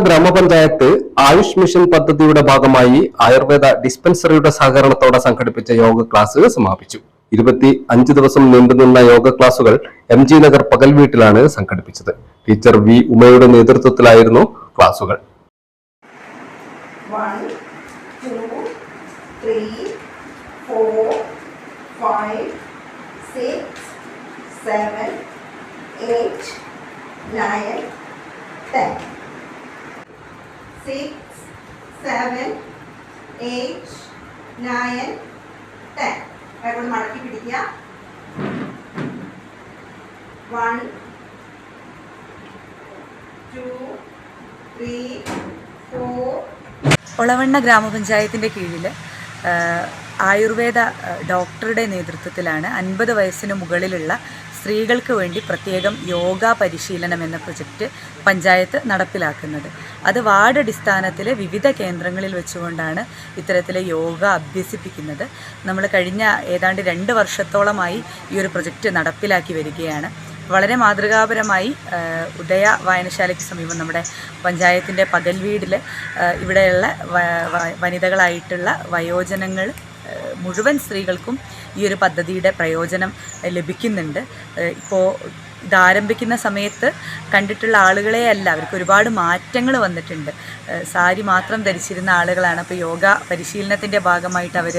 ഗ്രാമപഞ്ചായത്ത് ആയുഷ് മിഷൻ പദ്ധതിയുടെ ഭാഗമായി ആയുർവേദ ഡിസ്പെൻസറിയുടെ സഹകരണത്തോടെ സംഘടിപ്പിച്ച യോഗ ക്ലാസ് സമാപിച്ചു. 25 ദിവസം നീണ്ടുനിന്ന യോഗ ക്ലാസുകൾ MG നഗർ പകൽ വീട്ടിലാണ് സംഘടിപ്പിച്ചത്. ടീച്ചർ വി ഉമയുടെ നേതൃത്വത്തിലായിരുന്നു ക്ലാസുകൾ. 1 2 3 4 5 6 7 8 9 10 6 7 8 9 10 അതുകൊണ്ട് മടക്കി പിടിക്കുക. 1 2 3 4. ഒളവണ്ണ ഗ്രാമപഞ്ചായത്തിൻ്റെ കീഴിൽ ആയുർവേദ ഡോക്ടറുടെ നേതൃത്വത്തിലാണ് 50 വയസ്സിന് മുകളിലുള്ള സ്ത്രീകൾക്ക് വേണ്ടി പ്രത്യേകം യോഗ പരിശീലനം എന്ന പ്രൊജക്റ്റ് പഞ്ചായത്ത് നടപ്പിലാക്കുന്നത്. അത് വാർഡ് അടിസ്ഥാനത്തിൽ വിവിധ കേന്ദ്രങ്ങളിൽ വെച്ചുകൊണ്ടാണ് ഇത്തരത്തിലെ യോഗ അഭ്യസിപ്പിക്കുന്നത്. നമ്മൾ കഴിഞ്ഞ ഏതാണ്ട് 2 വർഷത്തോളമായി ഈ ഒരു പ്രൊജക്റ്റ് നടപ്പിലാക്കി വരികയാണ്. വളരെ മാതൃകാപരമായി ഉദയ വായനശാലയ്ക്ക് സമീപം നമ്മുടെ പഞ്ചായത്തിൻ്റെ പകൽ വീടിൽ ഇവിടെയുള്ള വനിതകളായിട്ടുള്ള വയോജനങ്ങൾ മുഴുവൻ സ്ത്രീകൾക്കും ഈ ഒരു പദ്ധതിയുടെ പ്രയോജനം ലഭിക്കുന്നുണ്ട്. ഇപ്പോൾ ഇതാരംഭിക്കുന്ന സമയത്ത് കണ്ടിട്ടുള്ള ആളുകളെ അല്ല, അവർക്ക് ഒരുപാട് മാറ്റങ്ങൾ വന്നിട്ടുണ്ട്. സാരി മാത്രം ധരിച്ചിരുന്ന ആളുകളാണ്. അപ്പോൾ യോഗ പരിശീലനത്തിൻ്റെ ഭാഗമായിട്ട് അവർ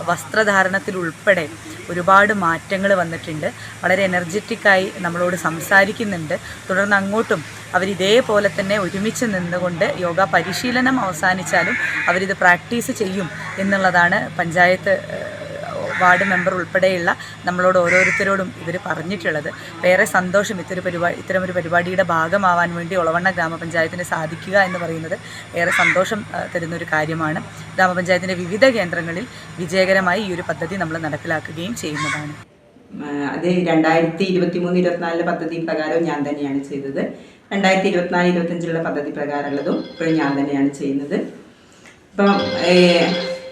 വസ്ത്രധാരണത്തിൽ ഉൾപ്പെടെ ഒരുപാട് മാറ്റങ്ങൾ വന്നിട്ടുണ്ട്. വളരെ എനർജറ്റിക്കായി നമ്മളോട് സംസാരിക്കുന്നുണ്ട്. തുടർന്ന് അങ്ങോട്ടും അവരിതേപോലെ തന്നെ ഒരുമിച്ച് നിന്നുകൊണ്ട് യോഗ പരിശീലനം അവസാനിച്ചാലും അവരിത് പ്രാക്ടീസ് ചെയ്യും എന്നുള്ളതാണ് പഞ്ചായത്ത് വാർഡ് മെമ്പർ ഉൾപ്പെടെയുള്ള നമ്മളോട് ഓരോരുത്തരോടും ഇവർ പറഞ്ഞിട്ടുള്ളത്. വേറെ സന്തോഷം ഇത്തരമൊരു പരിപാടിയുടെ ഭാഗമാവാൻ വേണ്ടി ഒളവണ്ണ ഗ്രാമപഞ്ചായത്തിന് സാധിക്കുക എന്ന് പറയുന്നത് ഏറെ സന്തോഷം തരുന്നൊരു കാര്യമാണ്. ഗ്രാമപഞ്ചായത്തിൻ്റെ വിവിധ കേന്ദ്രങ്ങളിൽ വിജയകരമായി ഈ ഒരു പദ്ധതി നമ്മൾ നടപ്പിലാക്കുകയും ചെയ്യുന്നതാണ്. അത് 2023-24 പദ്ധതി പ്രകാരവും ഞാൻ തന്നെയാണ് ചെയ്തത്. 2024-25 പദ്ധതി പ്രകാരമുള്ളതും ഇപ്പോഴും ഞാൻ തന്നെയാണ് ചെയ്യുന്നത്. ഇപ്പം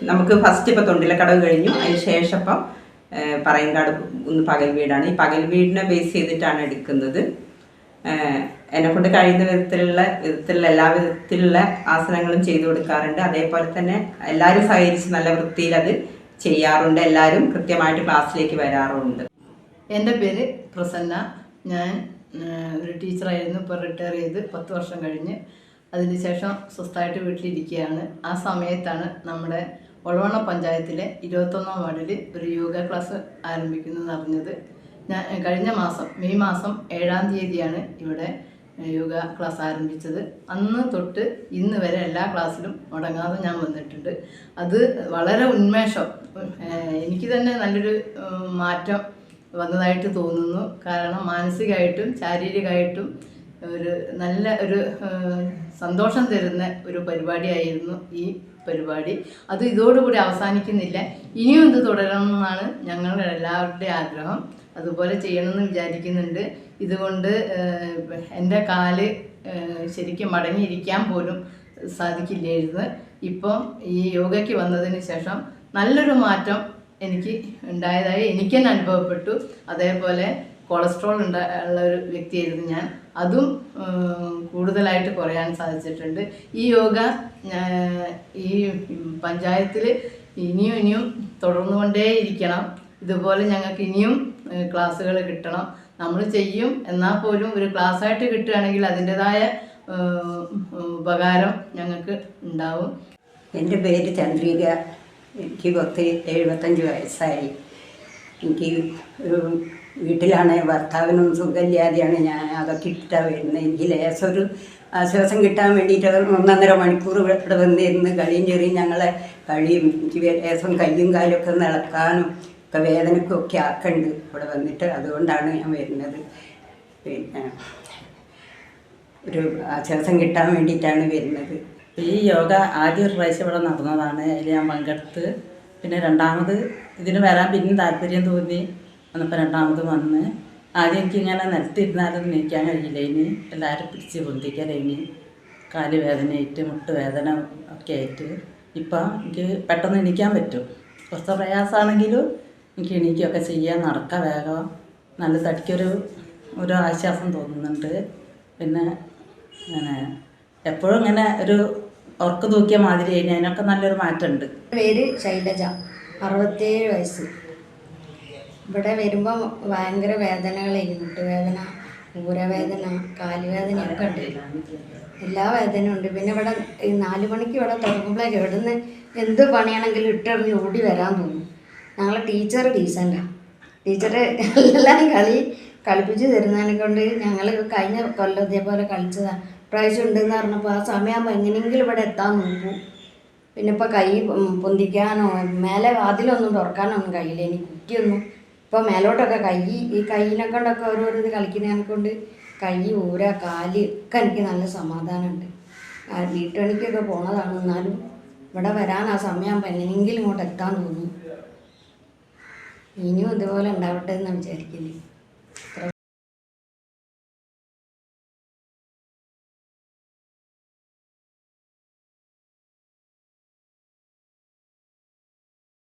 നമുക്ക് ഫസ്റ്റ് ഇപ്പോൾ തൊണ്ടിലക്കടവ് കഴിഞ്ഞു. അതിന് ശേഷം ഇപ്പം പറയങ്കാട് ഒന്ന് പകൽ വീടാണ്. ഈ പകൽ വീടിനെ ബേസ് ചെയ്തിട്ടാണ് എടുക്കുന്നത്. എന്നെക്കൊണ്ട് കഴിയുന്ന വിധത്തിലുള്ള എല്ലാ വിധത്തിലുള്ള ആസനങ്ങളും ചെയ്തു കൊടുക്കാറുണ്ട്. അതേപോലെ തന്നെ എല്ലാവരും സഹകരിച്ച് നല്ല വൃത്തിയിൽ അത് ചെയ്യാറുണ്ട്. എല്ലാവരും കൃത്യമായിട്ട് ക്ലാസ്സിലേക്ക് വരാറുണ്ട്. എൻ്റെ പേര് പ്രസന്ന. ഞാൻ ഒരു ടീച്ചറായിരുന്നു. ഇപ്പോൾ റിട്ടയർ ചെയ്ത് 10 വർഷം കഴിഞ്ഞ് അതിനുശേഷം സ്വസ്ഥമായിട്ട് വീട്ടിലിരിക്കുകയാണ്. ആ സമയത്താണ് നമ്മുടെ ഒളവണ്ണ പഞ്ചായത്തിലെ 21-ാം വാർഡിൽ ഒരു യോഗ ക്ലാസ് ആരംഭിക്കുന്നതെന്ന് അറിഞ്ഞത്. ഞാൻ കഴിഞ്ഞ മാസം മെയ് മാസം 7-ാം തീയതിയാണ് ഇവിടെ യോഗ ക്ലാസ് ആരംഭിച്ചത്. അന്ന് തൊട്ട് ഇന്ന് വരെ എല്ലാ ക്ലാസ്സിലും മുടങ്ങാതെ ഞാൻ വന്നിട്ടുണ്ട്. അത് വളരെ ഉന്മേഷം, എനിക്ക് തന്നെ നല്ലൊരു മാറ്റം വന്നതായിട്ട് തോന്നുന്നു. കാരണം മാനസികമായിട്ടും ശാരീരികമായിട്ടും നല്ല ഒരു സന്തോഷം തരുന്ന ഒരു പരിപാടിയായിരുന്നു ഈ പരിപാടി. അത് ഇതോടുകൂടി അവസാനിക്കുന്നില്ല, ഇനിയും ഇത് തുടരണമെന്നാണ് ഞങ്ങളുടെ എല്ലാവരുടെയും ആഗ്രഹം. അതുപോലെ ചെയ്യണമെന്ന് വിചാരിക്കുന്നുണ്ട്. ഇതുകൊണ്ട് എൻ്റെ കാല് ശരിക്കും മടങ്ങിയിരിക്കാൻ പോലും സാധിക്കില്ലായിരുന്നു. ഇപ്പം ഈ യോഗയ്ക്ക് വന്നതിന് ശേഷം നല്ലൊരു മാറ്റം എനിക്ക് ഉണ്ടായതായി എനിക്ക് തന്നെ അനുഭവപ്പെട്ടു. അതേപോലെ കൊളസ്ട്രോൾ ഉള്ള ഒരു വ്യക്തിയായിരുന്നു ഞാൻ. അതും കൂടുതലായിട്ട് കുറയാൻ സാധിച്ചിട്ടുണ്ട്. ഈ യോഗ ഈ പഞ്ചായത്തിൽ ഇനിയും തുടർന്നുകൊണ്ടേയിരിക്കണം. ഇതുപോലെ ഞങ്ങൾക്ക് ഇനിയും ക്ലാസ്സുകൾ കിട്ടണം. നമ്മൾ ചെയ്യും, എന്നാൽ പോലും ഒരു ക്ലാസ്സായിട്ട് കിട്ടുകയാണെങ്കിൽ അതിൻ്റെതായ ഉപകാരം ഞങ്ങൾക്ക് ഉണ്ടാവും. എൻ്റെ പേര് ചന്ദ്രിക. എനിക്ക് 75 വയസ്സായി. എനിക്ക് ഒരു വീട്ടിലാണ്, ഭർത്താവിനൊന്നും സുഖമില്ലാതെയാണ്. ഞാൻ അതൊക്കെ ഇട്ടിട്ടാണ് വരുന്നത്. എനിക്ക് ലേശമൊരു ആശ്വാസം കിട്ടാൻ വേണ്ടിയിട്ട് 1.5 മണിക്കൂർ ഇവിടെ വന്നിരുന്ന് കളിയും ചെറിയും ഞങ്ങളെ കളിയും എനിക്ക് ലേശം കയ്യും കാലൊക്കെ ഒന്ന് ഇളക്കാനും ഒക്കെ വേദനക്കൊക്കെ ആക്കുന്നുണ്ട് ഇവിടെ വന്നിട്ട്. അതുകൊണ്ടാണ് ഞാൻ വരുന്നത്. പിന്നെ ഒരു ആശ്വാസം കിട്ടാൻ വേണ്ടിയിട്ടാണ് വരുന്നത്. ഈ യോഗ ആദ്യം ഒരു പ്രാവശ്യം ഇവിടെ നടന്നതാണ്. അതിൽ ഞാൻ പങ്കെടുത്ത് പിന്നെ രണ്ടാമത് ഇതിന് വരാൻ പിന്നെ താല്പര്യം തോന്നി വന്നപ്പോൾ രണ്ടാമത് വന്ന്. ആദ്യം എനിക്കിങ്ങനെ നിലത്തിരുന്നാലും നീക്കാൻ കഴിയില്ല. ഇനി എല്ലാവരും പിടിച്ച് പൊന്തിക്കലിനി കാല് വേദനയായിട്ട് മുട്ടുവേദന ഒക്കെ ആയിട്ട് ഇപ്പം എനിക്ക് പെട്ടെന്ന് എണീക്കാൻ പറ്റും. കുറച്ച് പ്രയാസമാണെങ്കിലും എനിക്ക് എണീക്കുകയൊക്കെ ചെയ്യാൻ, നടക്കാം വേഗം. നല്ല തടിക്കൊരു ആശ്വാസം തോന്നുന്നുണ്ട്. പിന്നെ അങ്ങനെ എപ്പോഴും ഇങ്ങനെ ഒരു ഉറക്കം തൂക്കിയ മാതിരി കഴിഞ്ഞാൽ അതിനൊക്കെ നല്ലൊരു മാറ്റമുണ്ട്. പേര് ശൈലജ, 67 വയസ്സ്. ഇവിടെ വരുമ്പോൾ ഭയങ്കര വേദനകളായിരുന്നു. മുട്ടുവേദന, ഊരവേദന, കാലുവേദനയൊക്കെ ഉണ്ട്. എല്ലാ വേദനയും ഉണ്ട്. പിന്നെ ഇവിടെ 4 മണിക്ക് ഇവിടെ തുടങ്ങുമ്പോഴേക്ക് ഇവിടുന്ന് എന്ത് പണിയാണെങ്കിലും ഇട്ടെറിഞ്ഞ് ഓടി വരാൻ തോന്നും. ഞങ്ങളെ ടീച്ചർ ഡീസൻ്റാണ്. ടീച്ചർ എല്ലാം കളിപ്പിച്ച് തരുന്നതിനെ കൊണ്ട് ഞങ്ങൾ കഴിഞ്ഞ കൊല്ലം ഇതേപോലെ കളിച്ചതാണ്. പ്രാവശ്യം ഉണ്ടെന്ന് പറഞ്ഞപ്പോൾ ആ സമയമാകുമ്പോൾ എങ്ങനെയെങ്കിലും ഇവിടെ എത്താൻ നോക്കും. പിന്നെ ഇപ്പോൾ കൈ പൊന്തിക്കാനോ മേലെ വാതിലൊന്നും തുറക്കാനൊന്നും കഴിയില്ല. എനിക്ക് കുറ്റിയൊന്നും ഇപ്പോൾ മേലോട്ടൊക്കെ ഈ കൈയിനെ കൊണ്ടൊക്കെ ഓരോരോ ഇത് കളിക്കുന്നതിനെ കൊണ്ട് കൈ, ഊര, കാല് ഒക്കെ എനിക്ക് നല്ല സമാധാനമുണ്ട്. വീട്ടുപണിക്കൊക്കെ പോണതാണ്. എന്നാലും ഇവിടെ വരാൻ ആ സമയമാകുമ്പോൾ എങ്ങനെയെങ്കിലും ഇങ്ങോട്ട് എത്താൻ തോന്നും. ഇനിയും ഇതുപോലെ ഉണ്ടാവട്ടെ എന്ന് വിചാരിക്കുന്നത്.